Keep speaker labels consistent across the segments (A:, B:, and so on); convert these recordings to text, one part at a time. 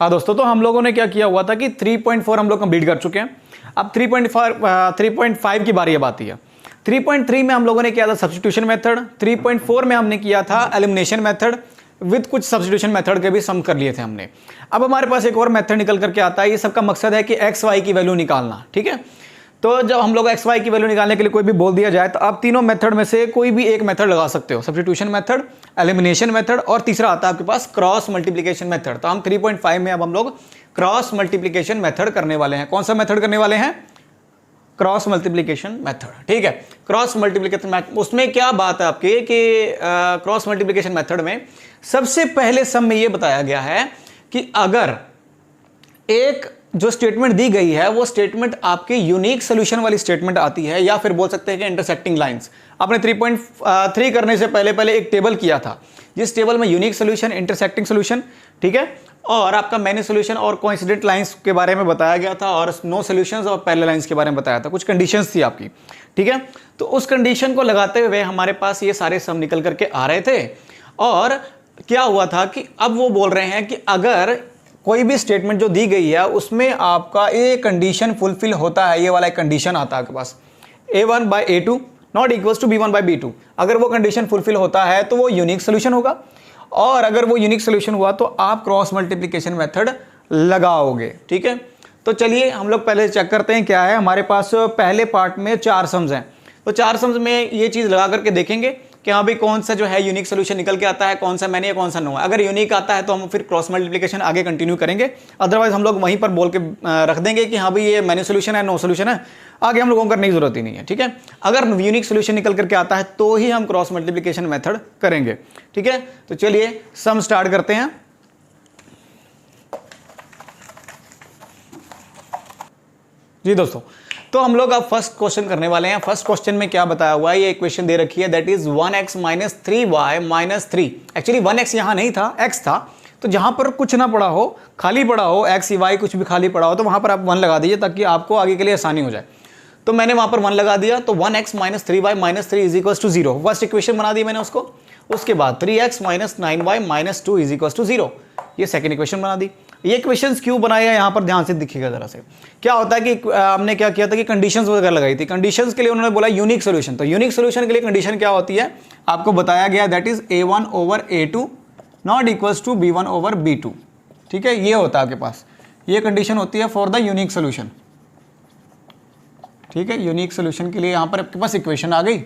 A: हाँ दोस्तों, तो हम लोगों ने क्या किया हुआ था कि 3.4 हम लोग कंप्लीट कर चुके हैं। अब 3.5 की बारी अब आती है। 3.3 में हम लोगों ने किया था सब्स्टिट्यूशन मेथड, 3.4 में हमने किया था एलिमिनेशन मेथड विद कुछ सब्स्टिट्यूशन मेथड के भी सम कर लिए थे हमने। अब हमारे पास एक और मेथड निकल करके आता है। ये सबका मकसद है कि एक्स वाई की वैल्यू निकालना, ठीक है। तो जब हम लोग एक्स वाई की वैल्यू निकालने के लिए कोई भी बोल दिया जाए तो आप तीनों मेथड में से कोई भी एक मेथड लगा सकते हो, सब्स्टिट्यूशन मेथड, एलिमिनेशन मेथड और तीसरा आता है आपके पास क्रॉस मल्टीप्लिकेशन मेथड। तो हम 3.5 में अब हम लोग क्रॉस मल्टीप्लिकेशन मेथड करने वाले हैं। कौन सा मेथड करने वाले हैं? क्रॉस मल्टीप्लिकेशन मेथड, ठीक है। क्रॉस मल्टीप्लिकेशन मेथड, उसमें क्या बात है आपकी कि क्रॉस मल्टीप्लिकेशन मेथड में सबसे पहले सम में यह बताया गया है कि अगर एक जो स्टेटमेंट दी गई है वो स्टेटमेंट आपकी यूनिक सोल्यूशन वाली स्टेटमेंट आती है, या फिर बोल सकते हैं कि इंटरसेक्टिंग लाइंस। आपने 3.3 करने से पहले एक टेबल किया था जिस टेबल में यूनिक सोल्यूशन, इंटरसेक्टिंग सोल्यूशन, ठीक है, और आपका मैनी सोल्यूशन और कोइंसिडेंट लाइंस के बारे में बताया गया था, और नो सोल्यूशंस और पैरेलल लाइंस के बारे में बताया था। कुछ कंडीशंस थी आपकी, ठीक है। तो उस कंडीशन को लगाते हुए हमारे पास ये सारे सम निकल करके आ रहे थे। और क्या हुआ था कि अब वो बोल रहे हैं कि अगर कोई भी स्टेटमेंट जो दी गई है उसमें आपका ए कंडीशन फुलफिल होता है, ये वाला एक कंडीशन आता है आपके पास, a1 by a2 not equals to b1 by b2, अगर वो कंडीशन फुलफिल होता है तो वो यूनिक सोल्यूशन होगा, और अगर वो यूनिक सोल्यूशन हुआ तो आप क्रॉस मल्टीप्लिकेशन मेथड लगाओगे, ठीक है। तो चलिए हम लोग पहले चेक करते हैं क्या है हमारे पास। पहले पार्ट में 4 सम्स हैं, तो 4 सम्स में ये चीज़ लगा करके देखेंगे कि हाँ भाई कौन सा जो है यूनिक सोल्यूशन निकल के आता है, कौन सा मैंने, कौन सा नो है। अगर यूनिक आता है तो हम फिर क्रॉस मल्टीप्लिकेशन आगे कंटिन्यू करेंगे, अदरवाइज हम लोग वहीं पर बोल के रख देंगे कि हाँ भाई ये मैनी सोल्यूशन है, नो सोल्यूशन है, आगे हम लोगों को करने की जरूरत ही नहीं है, ठीक है। अगर यूनिक सोल्यूशन निकल करके आता है तो ही हम क्रॉस मल्टीप्लिकेशन मेथड करेंगे, ठीक है। तो चलिए सम स्टार्ट करते हैं। जी दोस्तों, तो हम लोग अब फर्स्ट क्वेश्चन करने वाले हैं। फर्स्ट क्वेश्चन में क्या बताया हुआ है, ये इक्वेशन दे रखी है, that is 1x minus 3y minus 3। Actually 1x यहां नहीं था, x था, तो जहां पर कुछ ना पड़ा हो, खाली पड़ा हो, x y कुछ भी खाली पड़ा हो तो वहां पर आप 1 लगा दीजिए ताकि आपको आगे के लिए आसानी हो जाए। तो मैंने वहां पर 1 लगा दिया, तो 1x minus 3y minus 3 is equal to 0। First equation बना दी मैंने उसको। उसके बाद 3x minus 9y minus 2 is equal to 0, ये सेकंड इक्वेशन बना दी। ये क्वेश्चंस क्यों बनाया यहां पर ध्यान से दिखिएगा जरा से। क्या होता है कि हमने क्या किया था कि कंडीशंस वगैरह लगाई थी। कंडीशंस के लिए उन्होंने बोला यूनिक सोल्यूशन, तो यूनिक सोल्यूशन के लिए कंडीशन क्या होती है आपको बताया गया, that is a1 over a2 not equals to b1 over b2, ठीक है। ये होता है आपके पास, ये कंडीशन होती है फॉर द यूनिक सोल्यूशन, ठीक है। यूनिक सोल्यूशन के लिए यहां पर आपके पास इक्वेशन आ गई,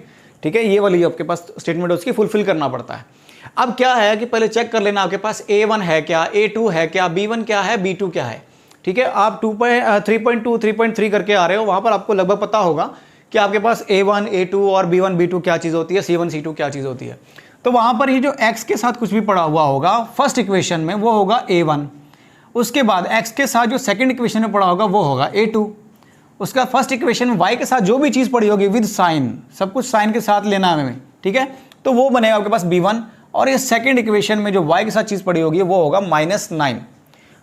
A: ठीक है। ये वाली आपके पास स्टेटमेंट उसकी फुलफिल करना पड़ता है। अब क्या है कि पहले चेक कर लेना आपके पास a1 है क्या, a2 है क्या, b1 क्या है, b2 क्या है, ठीक है। आप 3.2 3.3 करके आ रहे हो, वहां पर आपको लगभग पता होगा कि आपके पास a1 a2 और b1 b2 क्या चीज होती है, c1 c2 क्या चीज होती है। तो वहां पर ये जो x के साथ कुछ भी पड़ा हुआ होगा फर्स्ट इक्वेशन में वो होगा a1, उसके बाद x के साथ जो सेकेंड इक्वेशन में पड़ा होगा वो होगा a2, उसका फर्स्ट इक्वेशन में y के साथ जो भी चीज पड़ी होगी विद साइन, सब कुछ साइन के साथ लेना है हमें, ठीक है। तो वो बनेगा आपके पास b1, और ये सेकंड इक्वेशन में जो y के साथ चीज पड़ी होगी वो होगा -9।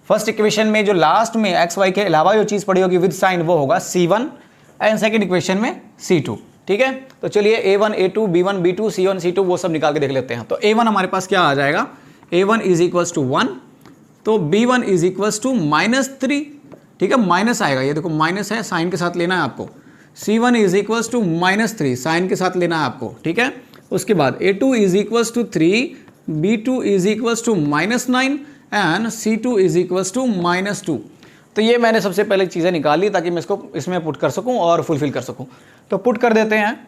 A: फर्स्ट इक्वेशन में जो लास्ट में x y के अलावा जो चीज पड़ी होगी विद साइन वो होगा c1, एंड सेकंड इक्वेशन में c2, ठीक है। तो चलिए a1 a2 b1 b2 c1 c2 वो सब निकाल के देख लेते हैं। तो a1 हमारे पास क्या आ जाएगा, a1 इज इक्वल्स टू 1, तो b1 इज इक्वल्स टू -3, ठीक है। माइनस आएगा, ये देखो माइनस है, साइन के साथ लेना है आपको। c1 is equals to -3, sign के साथ लेना है आपको, ठीक है। उसके बाद a2 is equals to 3, b2 is equals to -9 and c2 is equals to -2। तो ये मैंने सबसे पहले चीज़ें निकाली ताकि मैं इसको इसमें पुट कर सकूं और फुलफिल कर सकूं। तो पुट कर देते हैं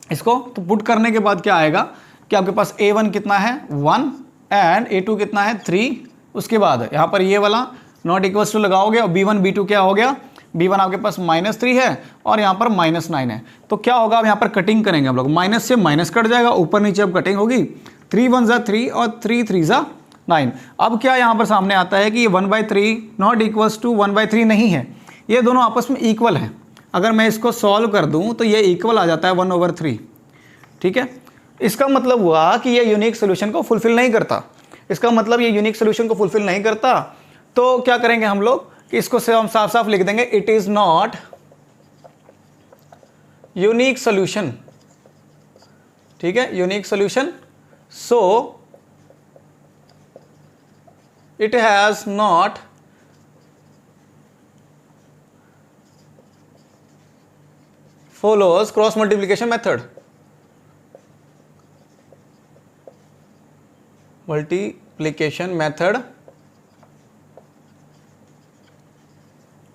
A: इसको। तो पुट करने के बाद क्या आएगा कि आपके पास a1 कितना है 1 एंड a2 कितना है 3। उसके बाद यहाँ पर ये वाला नॉट इक्वल्स टू लगाओगे और b1 b2 क्या हो गया, b1 आपके पास -3 है और यहाँ पर -9 है। तो क्या होगा, अब यहाँ पर कटिंग करेंगे हम लोग, माइनस से माइनस कट जाएगा, ऊपर नीचे अब कटिंग होगी, 3 1 ज़ा 3 और 3 3 ज़ा 9। अब क्या यहाँ पर सामने आता है कि ये 1/3 नॉट इक्वल्स टू 1/3 नहीं है, ये दोनों आपस में इक्वल हैं। अगर मैं इसको सॉल्व कर दूँ तो ये इक्वल आ जाता है 1/3, ठीक है। इसका मतलब हुआ कि ये यूनिक सोल्यूशन को फुलफिल नहीं करता। इसका मतलब ये यूनिक सोल्यूशन को फुलफिल नहीं करता, तो क्या करेंगे हम लोग कि इसको से हम साफ साफ लिख देंगे, it is not unique solution, ठीक है, unique solution, so it has not follows cross multiplication method, multiplication method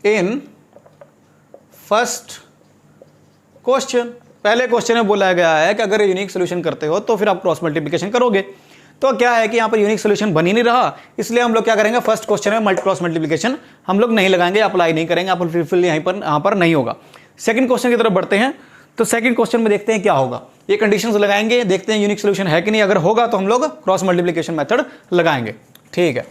A: in first question. पहले क्वेश्चन में बोला गया है कि अगर यूनिक सोल्यूशन करते हो तो फिर आप क्रॉस मल्टीप्लिकेशन करोगे। तो क्या है कि यहाँ पर यूनिक सोल्यूशन बन ही नहीं रहा, इसलिए हम लोग क्या करेंगे, फर्स्ट क्वेश्चन में क्रॉस मल्टीप्लिकेशन हम लोग नहीं लगाएंगे, अप्लाई नहीं करेंगे, आप फिर यहाँ पर नहीं होगा। सेकंड क्वेश्चन की तरफ बढ़ते हैं। तो सेकंड क्वेश्चन में देखते हैं क्या होगा, ये कंडीशंस लगाएंगे, देखते हैं यूनिक सोल्यूशन है कि नहीं, अगर होगा तो हम लोग क्रॉस मल्टीप्लिकेशन मेथड लगाएंगे। ठीक है,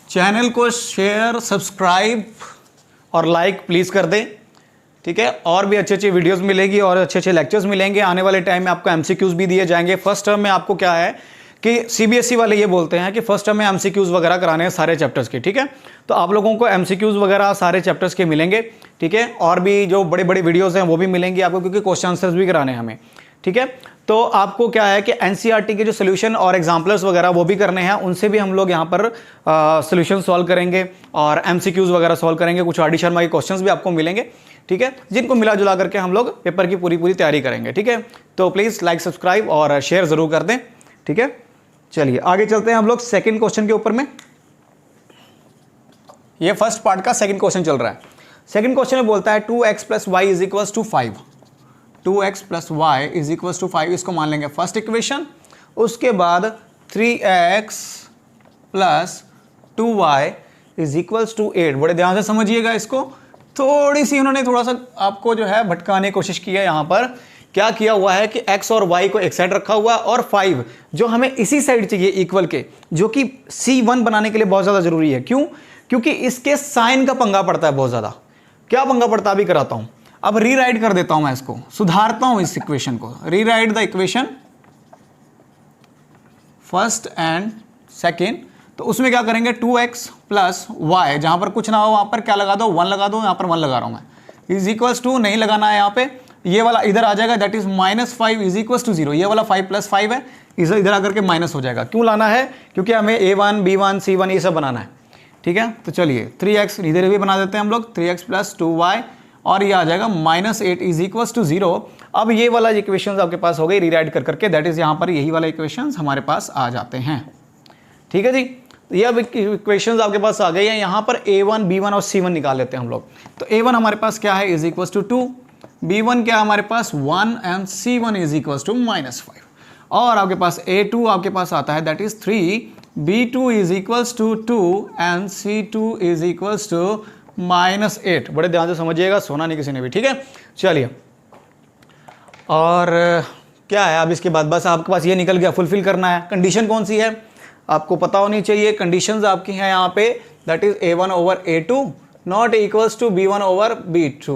A: चैनल को शेयर, सब्सक्राइब और लाइक प्लीज़ कर दें। ठीक है, और भी अच्छे अच्छे वीडियोस मिलेगी और अच्छे अच्छे लेक्चर्स मिलेंगे। आने वाले टाइम में आपको एमसीक्यूज भी दिए जाएंगे। फर्स्ट टर्म में आपको क्या है कि सीबीएसई वाले ये बोलते हैं कि फर्स्ट टर्म में एमसीक्यूज वगैरह कराने हैं सारे चैप्टर्स के। ठीक है, तो आप लोगों को एमसीक्यूज वगैरह सारे चैप्टर्स के मिलेंगे। ठीक है, और भी जो बड़े बड़े वीडियोज़ हैं वो भी मिलेंगे आपको, क्योंकि क्वेश्चन आंसर्स भी कराने हैं हमें। ठीक है, तो आपको क्या है कि एनसीईआरटी के जो सोल्यूशन और एग्जाम्पलर्स वगैरह वो भी करने हैं, उनसे भी हम लोग यहाँ पर सोल्यूशन सॉल्व करेंगे और एमसीक्यूज वगैरह सॉल्व करेंगे। कुछ आर डी शर्मा के क्वेश्चंस भी आपको मिलेंगे। ठीक है, जिनको मिला जुला करके हम लोग पेपर की पूरी तैयारी करेंगे। ठीक है, तो प्लीज़ लाइक, सब्सक्राइब और शेयर ज़रूर कर दें। ठीक है, चलिए आगे चलते हैं हम लोग सेकेंड क्वेश्चन के ऊपर में। ये फर्स्ट पार्ट का सेकेंड क्वेश्चन चल रहा है। सेकेंड क्वेश्चन में बोलता है 2x + y = 5। 2x + y = 5, इसको मान लेंगे फर्स्ट इक्वेशन। उसके बाद 3x + 2y = 8। बड़े ध्यान से समझिएगा इसको, थोड़ी सी उन्होंने थोड़ा सा आपको जो है भटकाने की कोशिश की है। यहाँ पर क्या किया हुआ है कि x और y को एक साइड रखा हुआ है और 5 जो हमें इसी साइड चाहिए इक्वल के, जो कि C1 बनाने के लिए बहुत ज़्यादा जरूरी है। क्यों? क्योंकि इसके साइन का पंगा पड़ता है बहुत ज़्यादा। क्या पंगा पड़ता है अभी कराता हूँ। अब रीराइट कर देता हूं मैं इसको, सुधारता हूं इस इक्वेशन को। Rewrite the equation first and second. तो उसमें क्या करेंगे, 2x + y, जहां पर कुछ ना हो वहां पर क्या लगा दो, 1 लगा दो। यहां पर 1 लगा रहा हूं मैं, = नहीं लगाना है यहाँ पे, ये वाला इधर आ जाएगा, दैट इज -5 = 0। ये वाला 5 + 5 है, इधर आकर के माइनस हो जाएगा। क्यों लाना है? क्योंकि हमें A1 B1 C1 ये सब बनाना है। ठीक है, तो चलिए 3x इधर भी बना देते हैं हम लोग, 3x + 2y, और ये आ जाएगा -8 = 0। अब ये वाला इक्वेशंस आपके पास हो गई रीराइट कर करके, दैट इज यहाँ पर यही वाला इक्वेशंस हमारे पास आ जाते हैं। ठीक है जी, ये अब इक्वेशंस आपके पास आ गई हैं। यहाँ पर A1 B1 और C1 निकाल लेते हैं हम लोग। तो A1 हमारे पास क्या है, = 2, B1 क्या है हमारे पास 1, एंड C1 = -5। और आपके पास A2 आपके पास आता है, that is 3, B2 = 2 and C2 = -8। बड़े ध्यान से समझिएगा, सोना नहीं किसी ने भी। ठीक है, चलिए और क्या है अब इसके बाद, बस आपके पास ये निकल गया, फुलफिल करना है। कंडीशन कौन सी है आपको पता होनी चाहिए। कंडीशंस आपकी हैं यहाँ पे, that is A1/A2 not equals to B1/B2।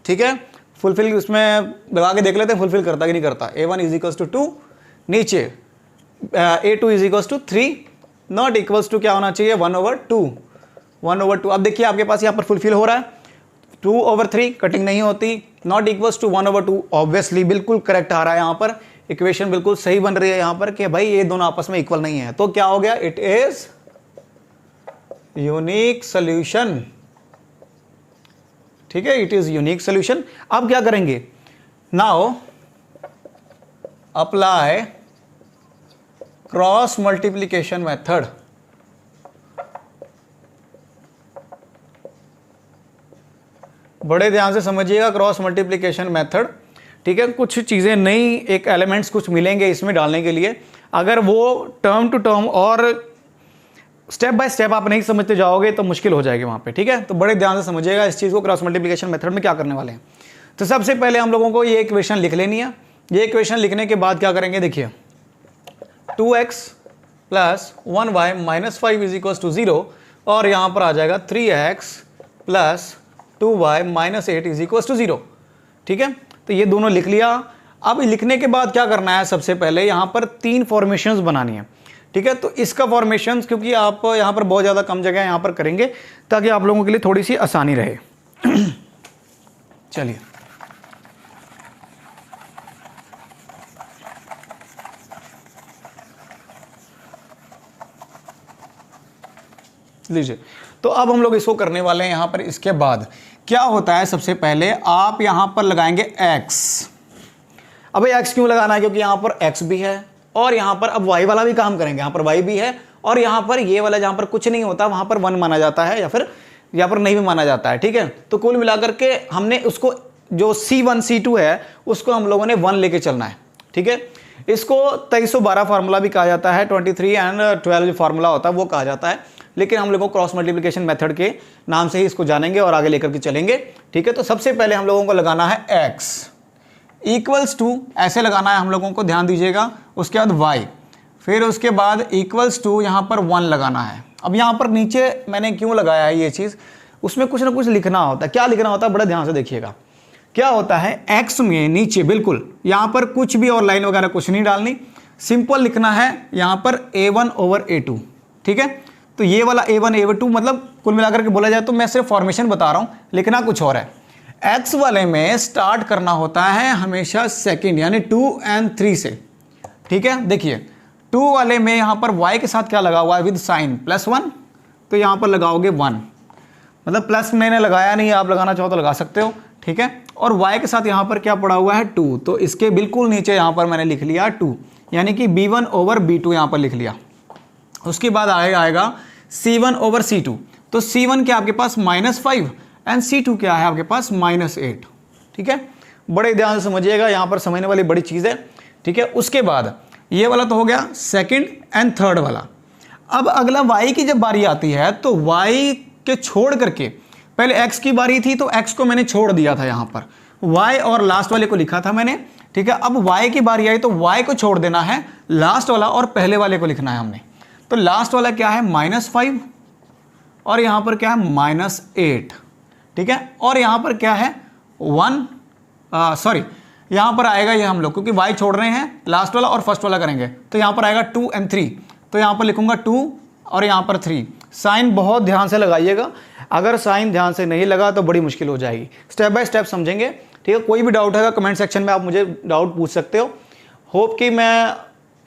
A: ठीक है, फुलफिल इसमें लगा के देख लेते हैं फुलफिल करता कि नहीं करता। A1 = 2, नीचे A2 = 3 नॉट इक्वल्स टू क्या होना चाहिए, 1/2। 1/2। अब देखिए आपके पास यहाँ पर फुलफिल हो रहा है। 2/3 कटिंग नहीं होती, नॉट इक्वल्स टू 1/2। ऑब्वियसली बिल्कुल करेक्ट आ रहा है यहाँ पर, इक्वेशन बिल्कुल सही बन रही है यहाँ पर कि भाई ये दोनों आपस में इक्वल नहीं है। तो क्या हो गया, इट इज यूनिक सोल्यूशन। ठीक है, इट इज यूनिक सोल्यूशन। अब क्या करेंगे, now apply cross multiplication method. बड़े ध्यान से समझिएगा, क्रॉस मल्टीप्लिकेशन मेथड। ठीक है, कुछ चीज़ें नई, एक एलिमेंट्स कुछ मिलेंगे इसमें डालने के लिए। अगर वो टर्म टू टर्म और स्टेप बाय स्टेप आप नहीं समझते जाओगे तो मुश्किल हो जाएगी वहाँ पे। ठीक है, तो बड़े ध्यान से समझिएगा इस चीज़ को। क्रॉस मल्टीप्लिकेशन मेथड में क्या करने वाले हैं, तो सबसे पहले हम लोगों को ये इक्वेशन लिख लेनी है। ये इक्वेशन लिखने के बाद क्या करेंगे, देखिए 2x + 1y - 5 = 0, और यहाँ पर आ जाएगा 3x + 2y - 8 = 0। ठीक है, तो ये दोनों लिख लिया। अब लिखने के बाद क्या करना है, सबसे पहले यहाँ पर 3 फॉर्मेशंस बनानी है। ठीक है, तो इसका फॉर्मेशंस, क्योंकि आप यहाँ पर बहुत ज़्यादा कम जगह यहाँ पर करेंगे ताकि आप लोगों के लिए थोड़ी सी आसानी रहे। चलिए लीजिए, तो अब हम लोग इसको करने वाले हैं यहाँ पर। इसके बाद क्या होता है, सबसे पहले आप यहाँ पर लगाएंगे x। अब x क्यों लगाना है, क्योंकि यहाँ पर x भी है और यहाँ पर अब y वाला भी काम करेंगे, यहाँ पर y भी है और यहाँ पर ये वाला जहाँ पर कुछ नहीं होता वहाँ पर 1 माना जाता है या फिर यहाँ पर नहीं भी माना जाता है, ठीक है। तो कुल मिलाकर के हमने उसको जो C1 C2 है उसको हम लोगों ने 1 लेके चलना है, ठीक है। इसको 2312 फार्मूला भी कहा जाता है, 23 एंड 12 जो फार्मूला होता है वो कहा जाता है, लेकिन हम लोगों को क्रॉस मल्टीप्लिकेशन मेथड के नाम से ही इसको जानेंगे और आगे लेकर के चलेंगे, ठीक है। तो सबसे पहले हम लोगों को लगाना है x इक्वल्स टू, ऐसे लगाना है हम लोगों को, ध्यान दीजिएगा। उसके बाद y, फिर उसके बाद इक्वल्स टू यहाँ पर 1 लगाना है। अब यहाँ पर नीचे मैंने क्यों लगाया है ये चीज़, उसमें कुछ ना कुछ लिखना होता है। क्या लिखना होता है, बड़ा ध्यान से देखिएगा। क्या होता है, x में नीचे बिल्कुल यहाँ पर कुछ भी और लाइन वगैरह कुछ नहीं डालनी, सिंपल लिखना है यहाँ पर a1 ओवर a2, ठीक है। तो ये वाला a1 a2 मतलब कुल मिलाकर के बोला जाए तो मैं सिर्फ फॉर्मेशन बता रहा हूँ, लिखना कुछ और है। x वाले में स्टार्ट करना होता है हमेशा सेकंड यानी 2 और 3 से, ठीक है। देखिए 2 वाले में यहाँ पर y के साथ क्या लगा हुआ है, विद साइन +1, तो यहाँ पर लगाओगे 1, मतलब प्लस मैंने लगाया नहीं, आप लगाना चाहो तो लगा सकते हो, ठीक है। और y के साथ यहाँ पर क्या पड़ा हुआ है 2, तो इसके बिल्कुल नीचे यहाँ पर मैंने लिख लिया 2, यानी कि b1 ओवर b2 यहाँ पर लिख लिया। उसके बाद आएगा c1 ओवर c2, तो c1 क्या आपके पास -5 एंड c2 क्या है आपके पास -8, ठीक है। बड़े ध्यान से समझिएगा, यहाँ पर समझने वाली बड़ी चीज़ है, ठीक है। उसके बाद ये वाला तो हो गया सेकंड एंड थर्ड वाला। अब अगला y की जब बारी आती है तो y के छोड़ करके, पहले x की बारी थी तो x को मैंने छोड़ दिया था यहाँ पर, y और लास्ट वाले को लिखा था मैंने, ठीक है। अब y की बारी आई तो y को छोड़ देना है, लास्ट वाला और पहले वाले को लिखना है हमने। तो लास्ट वाला क्या है -5 और यहाँ पर क्या है -8, ठीक है। और यहाँ पर क्या है 1, यहाँ पर आएगा ये हम लोग, क्योंकि y छोड़ रहे हैं, लास्ट वाला और फर्स्ट वाला करेंगे, तो यहाँ पर आएगा 2 और 3, तो यहाँ पर लिखूंगा 2 और यहाँ पर 3। साइन बहुत ध्यान से लगाइएगा, अगर साइन ध्यान से नहीं लगा तो बड़ी मुश्किल हो जाएगी। स्टेप बाय स्टेप समझेंगे, ठीक है। कोई भी डाउट है कमेंट सेक्शन में आप मुझे डाउट पूछ सकते हो। होप कि मैं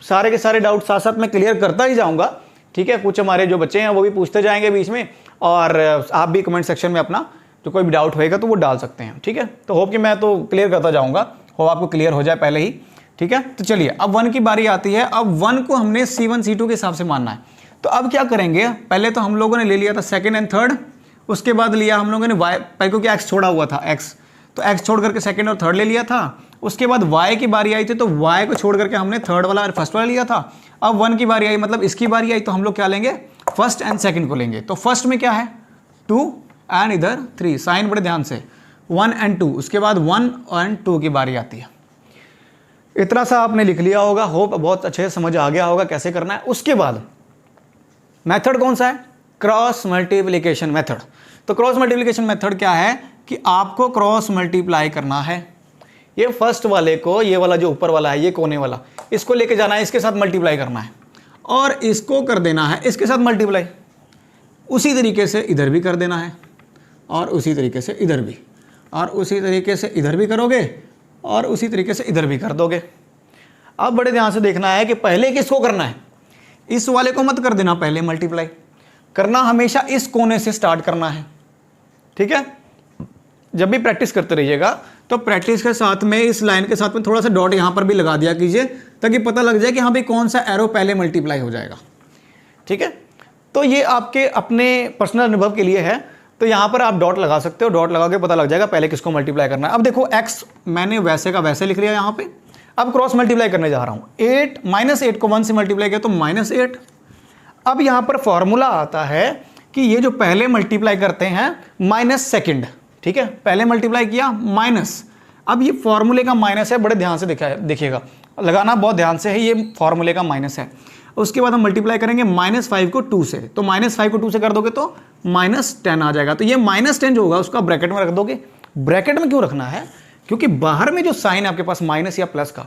A: सारे के सारे डाउट साथ साथ में क्लियर करता ही जाऊँगा, ठीक है। कुछ हमारे जो बच्चे हैं वो भी पूछते जाएंगे बीच में, और आप भी कमेंट सेक्शन में अपना जो कोई भी डाउट होएगा तो वो डाल सकते हैं, ठीक है। तो होप कि मैं तो क्लियर करता जाऊँगा, होप आपको क्लियर हो जाए पहले ही, ठीक है। तो चलिए अब 1 की बारी आती है। अब 1 को हमने C1 C2 के हिसाब से मानना है, तो अब क्या करेंगे, पहले तो हम लोगों ने ले लिया था सेकंड एंड थर्ड, उसके बाद लिया हम लोगों ने y, पहले क्योंकि x छोड़ा हुआ था x, तो x छोड़ करके सेकंड और थर्ड ले लिया था। उसके बाद y की बारी आई थी तो y को छोड़ करके हमने थर्ड वाला और फर्स्ट वाला लिया था। अब 1 की बारी आई, मतलब इसकी बारी आई, तो हम लोग क्या लेंगे, फर्स्ट एंड सेकंड को लेंगे। तो फर्स्ट में क्या है 2 एंड इधर 3, साइन बड़े ध्यान से 1 और 2, उसके बाद 1 और 2 की बारी आती है। इतना सा आपने लिख लिया होगा, होप बहुत अच्छे से समझ आ गया होगा कैसे करना है। उसके बाद मेथड कौन सा है, क्रॉस मल्टीप्लिकेशन मेथड। तो क्रॉस मल्टीप्लिकेशन मेथड क्या है कि आपको क्रॉस मल्टीप्लाई करना है, ये फर्स्ट वाले को, ये वाला जो ऊपर वाला है, ये कोने वाला, इसको लेके जाना है, इसके साथ मल्टीप्लाई करना है और इसको कर देना है इसके साथ मल्टीप्लाई। उसी तरीके से इधर भी कर देना है और उसी तरीके से इधर भी, और उसी तरीके से इधर भी करोगे और उसी तरीके से इधर भी कर दोगे। अब बड़े ध्यान से देखना है कि पहले किसको करना है, इस वाले को मत कर देना पहले मल्टीप्लाई करना, हमेशा इस कोने से स्टार्ट करना है, ठीक है। जब भी प्रैक्टिस करते रहिएगा तो प्रैक्टिस के साथ में इस लाइन के साथ में थोड़ा सा डॉट यहाँ पर भी लगा दिया कीजिए, ताकि पता लग जाए कि हाँ भाई कौन सा एरो पहले मल्टीप्लाई हो जाएगा, ठीक है। तो ये आपके अपने पर्सनल अनुभव के लिए है, तो यहाँ पर आप डॉट लगा सकते हो, डॉट लगा के पता लग जाएगा पहले किसको मल्टीप्लाई करना है। अब देखो x मैंने वैसे का वैसे लिख लिया यहाँ पे, अब क्रॉस मल्टीप्लाई करने जा रहा हूँ। 8 -8 को 1 से मल्टीप्लाई किया तो -8। अब यहाँ पर फॉर्मूला आता है कि ये जो पहले मल्टीप्लाई करते हैं माइनस सेकंड, ठीक है, पहले मल्टीप्लाई किया माइनस, अब ये फॉर्मूले का माइनस है, बड़े ध्यान से देखिएगा, लगाना बहुत ध्यान से है, ये फॉर्मूले का माइनस है। उसके बाद हम मल्टीप्लाई करेंगे -5 को 2 से, तो -5 को 2 से कर दोगे तो -10 आ जाएगा। तो ये -10 जो होगा उसका ब्रैकेट में रख दोगे। ब्रैकेट में क्यों रखना है, क्योंकि बाहर में जो साइन आपके पास माइनस या प्लस का,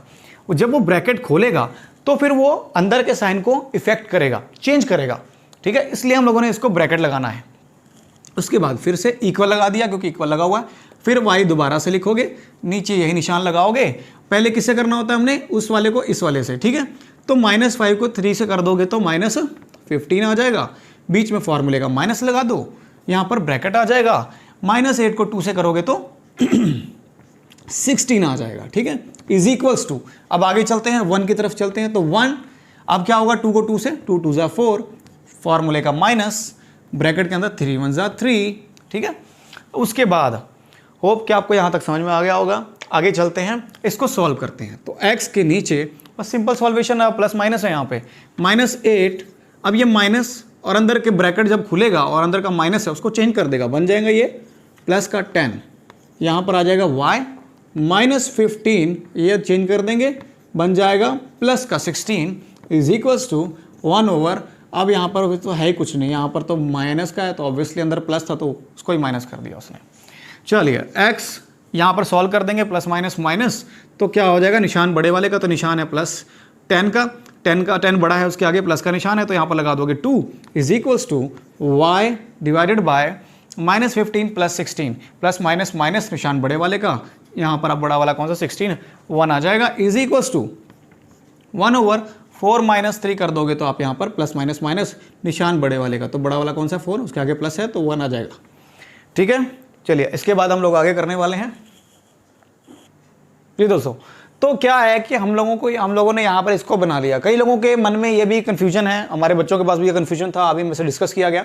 A: जब वो ब्रैकेट खोलेगा तो फिर वो अंदर के साइन को इफेक्ट करेगा, चेंज करेगा, ठीक है, इसलिए हम लोगों ने इसको ब्रैकेट लगाना है। उसके बाद फिर से इक्वल लगा दिया क्योंकि इक्वल लगा हुआ है, फिर y दोबारा से लिखोगे, नीचे यही निशान लगाओगे। पहले किससे करना होता है हमने, उस वाले को इस वाले से, ठीक है। तो -5 को 3 से कर दोगे तो -15 आ जाएगा। बीच में फॉर्मूले का माइनस लगा दो, यहाँ पर ब्रैकेट आ जाएगा, -8 को 2 से करोगे तो 16 आ जाएगा, ठीक है, इज इक्वल्स टू। अब आगे चलते हैं, 1 की तरफ चलते हैं, तो 1, अब क्या होगा, 2 को 2 से, 2 2 ज़ा 4, फॉर्मूले का माइनस, ब्रैकेट के अंदर 3 1 ज़ा 3, ठीक है। उसके बाद होप कि आपको यहाँ तक समझ में आ गया होगा। आगे चलते हैं, इसको सॉल्व करते हैं। तो x के नीचे बस सिंपल सॉल्वेशन है, प्लस माइनस है यहाँ पे, -8, अब ये माइनस और अंदर के ब्रैकेट जब खुलेगा और अंदर का माइनस है उसको चेंज कर देगा, बन जाएगा ये प्लस का 10, यहाँ पर आ जाएगा y, -15 ये चेंज कर देंगे, बन जाएगा प्लस का 16 इज इक्वल्स टू 1 ओवर, अब यहाँ पर तो है ही कुछ नहीं, यहाँ पर तो माइनस का है, तो ऑब्वियसली अंदर प्लस था तो उसको ही माइनस कर दिया उसने। चलिए x यहाँ पर सॉल्व कर देंगे, प्लस माइनस माइनस, तो क्या हो जाएगा, निशान बड़े वाले का तो निशान है प्लस 10 का, 10 बड़ा है, उसके आगे प्लस का निशान है, तो यहाँ पर लगा दोगे 2 is equals to y divided by -15 plus 16, plus minus minus निशान बड़े वाले का, यहाँ पर अब बड़ा वाला कौन सा 16, 1 आ जाएगा, इज इक्वल्स टू 1 ओवर 4 - 3 कर दोगे तो आप यहाँ पर प्लस माइनस माइनस निशान बड़े वाले का, तो बड़ा वाला कौन सा 4, उसके आगे प्लस है तो 1 आ जाएगा, ठीक है। चलिए इसके बाद हम लोग आगे करने वाले हैं जी दोस्तों। तो क्या है कि हम लोगों ने यहाँ पर इसको बना लिया। कई लोगों के मन में ये भी कन्फ्यूजन है, हमारे बच्चों के पास भी ये कन्फ्यूजन था, अभी मेरे से डिस्कस किया गया,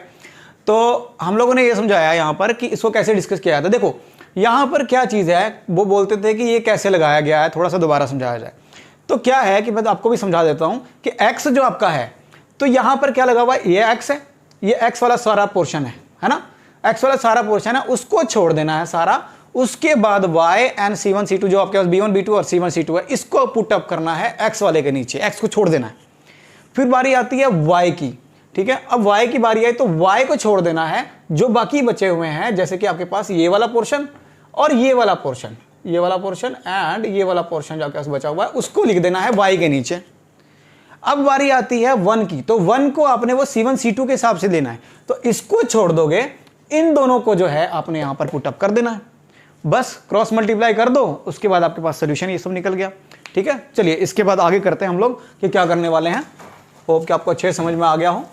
A: तो हम लोगों ने ये समझाया यहाँ पर कि इसको कैसे डिस्कस किया था। देखो यहाँ पर क्या चीज़ है, वो बोलते थे कि ये कैसे लगाया गया है, थोड़ा सा दोबारा समझाया जाए। तो क्या है कि मैं आपको भी समझा देता हूँ कि x जो आपका है, तो यहाँ पर क्या लगा हुआ है, ये x है, ये x वाला सारा पोर्शन है ना, x वाला सारा पोर्शन है, उसको छोड़ देना है सारा। उसके बाद y एंड c1 c2 जो आपके पास b1 b2 और c1 c2 है, इसको पुट अप करना है x वाले के नीचे, x को छोड़ देना है। फिर बारी आती है y की, ठीक है। अब y की बारी आई तो y को छोड़ देना है, जो बाकी बचे हुए हैं, जैसे कि आपके पास ये वाला पोर्शन और ये वाला पोर्शन, ये वाला पोर्शन एंड ये वाला पोर्शन जो आपके पास बचा हुआ है, उसको लिख देना है y के नीचे। अब बारी आती है 1 की, तो 1 को आपने वो c1 c2 के हिसाब से लेना है, तो इसको छोड़ दोगे, इन दोनों को जो है आपने यहां पर पुट अप कर देना है, बस क्रॉस मल्टीप्लाई कर दो, उसके बाद आपके पास सोल्यूशन ये सब निकल गया, ठीक है। चलिए इसके बाद आगे करते हैं हम लोग कि क्या करने वाले हैं, होप कि आपको अच्छे समझ में आ गया हो।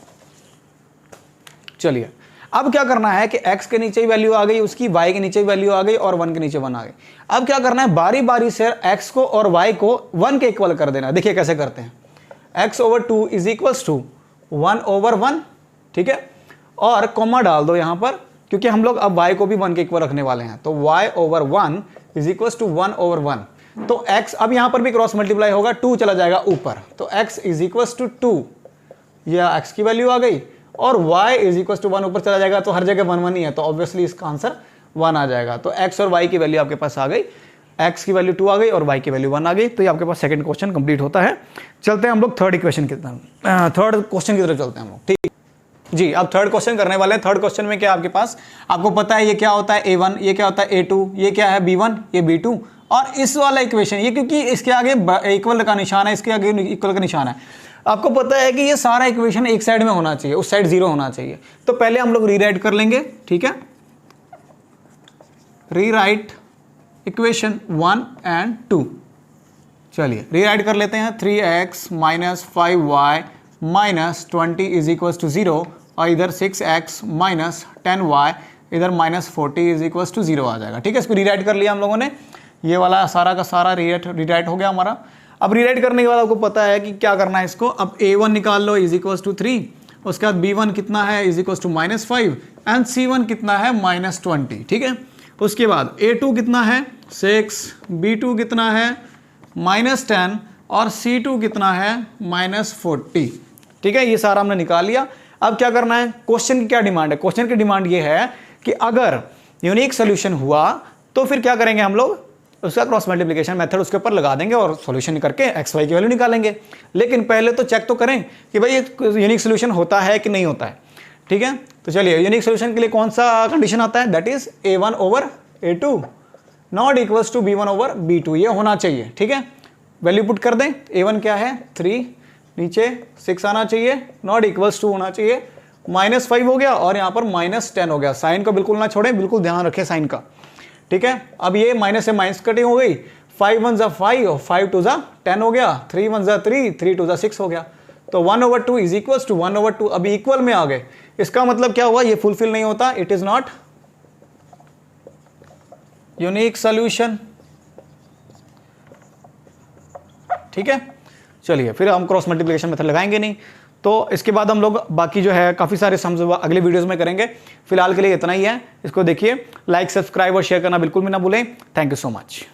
A: चलिए अब क्या करना है कि x के नीचे ही वैल्यू आ गई उसकी, y के नीचे ही वैल्यू आ गई और 1 के नीचे 1 आ गई। अब क्या करना है, बारी बारी से x को और y को 1 के इक्वल कर देना। देखिए कैसे करते हैं, x over 2 is equals to 1 over 1, ठीक है, और कॉमा डाल दो यहाँ पर, क्योंकि हम लोग अब y को भी 1 के इक्वल रखने वाले हैं, तो y over 1 is equals to 1 over 1। तो x अब यहाँ पर भी क्रॉस मल्टीप्लाई होगा, 2 चला जाएगा ऊपर, तो x इज इक्वल्स टू 2, यह x की वैल्यू आ गई, और y इज इक्वल्स टू 1 ऊपर चला जाएगा, तो हर जगह 1 1 ही है, तो ऑब्वियसली इसका आंसर 1 आ जाएगा। तो x और y की वैल्यू आपके पास आ गई, x की वैल्यू 2 आ गई और y की वैल्यू 1 आ गई, तो ये आपके पास सेकंड क्वेश्चन कंप्लीट होता है। चलते हैं हम लोग थर्ड क्वेश्चन की तरफ चलते हैं हम लोग, ठीक जी। अब थर्ड क्वेश्चन करने वाले हैं। थर्ड क्वेश्चन में क्या आपके पास, आपको पता है ये क्या होता है a1, ये क्या होता है a2, ये क्या है b1, ये b2, और इस वाला इक्वेशन ये, क्योंकि इसके आगे इक्वल का निशान है, इसके आगे इक्वल का निशान है, आपको पता है कि ये सारा इक्वेशन एक साइड में होना चाहिए, उस साइड 0 होना चाहिए। तो पहले हम लोग रीराइट कर लेंगे, ठीक है, रीराइट इक्वेशन 1 एंड 2। चलिए रीराइट कर लेते हैं, 3x minus 5y minus 20 is equals to 0, और इधर 6x माइनस 10y इधर माइनस 40 इज इक्वल्स टू 0 आ जाएगा, ठीक है। इसको रीराइट कर लिया हम लोगों ने, ये वाला सारा का सारा रीराइट हो गया हमारा। अब रीराइट करने के बाद आपको पता है कि क्या करना है इसको, अब a1 निकाल लो इज इक्वल्स टू 3, उसके बाद b1 कितना है is equals to -5 and c1 कितना है -20, ठीक है। उसके बाद a2 कितना है 6, b2 कितना है -10 और c2 कितना है -40, ठीक है। ये सारा हमने निकाल लिया। अब क्या करना है, क्वेश्चन की क्या डिमांड है, क्वेश्चन की डिमांड ये है कि अगर यूनिक सोल्यूशन हुआ तो फिर क्या करेंगे हम लोग, उसका क्रॉस मल्टीप्लिकेशन मेथड उसके ऊपर लगा देंगे और सॉल्यूशन करके एक्स वाई की वैल्यू निकालेंगे। लेकिन पहले तो चेक तो करें कि भाई ये यूनिक सोल्यूशन होता है कि नहीं होता है, ठीक है। तो चलिए यूनिक सोल्यूशन के लिए कौन सा कंडीशन आता है, that is a1 over a2 not equals to b1 over b2, ये होना चाहिए, ठीक है। वैल्यू पुट कर दें, a1 क्या है 3, नीचे 6 आना चाहिए, नॉट इक्वल्स टू होना चाहिए, -5 हो गया और यहाँ पर -10 हो गया। साइन को बिल्कुल ना छोड़ें, बिल्कुल ध्यान रखें साइन का, ठीक है। अब ये माइनस से माइनस कटिंग हो गई, 5 1 ज़ा 5 और 5 2 ज़ा 10 हो गया, 3 1 ज़ा 3, 3 2 ज़ा 6 हो गया। तो 1/2 इज इक्वल टू 1/2, अभी इक्वल में आ गए। इसका मतलब क्या हुआ, ये फुलफिल नहीं होता, it is not unique solution. ठीक है, चलिए फिर हम क्रॉस मल्टीप्लिकेशन मेथड लगाएंगे नहीं, तो इसके बाद हम लोग बाकी जो है काफ़ी सारे सम्स अगले वीडियोस में करेंगे। फिलहाल के लिए इतना ही है, इसको देखिए, लाइक सब्सक्राइब और शेयर करना बिल्कुल भी ना भूलें। Thank you so much.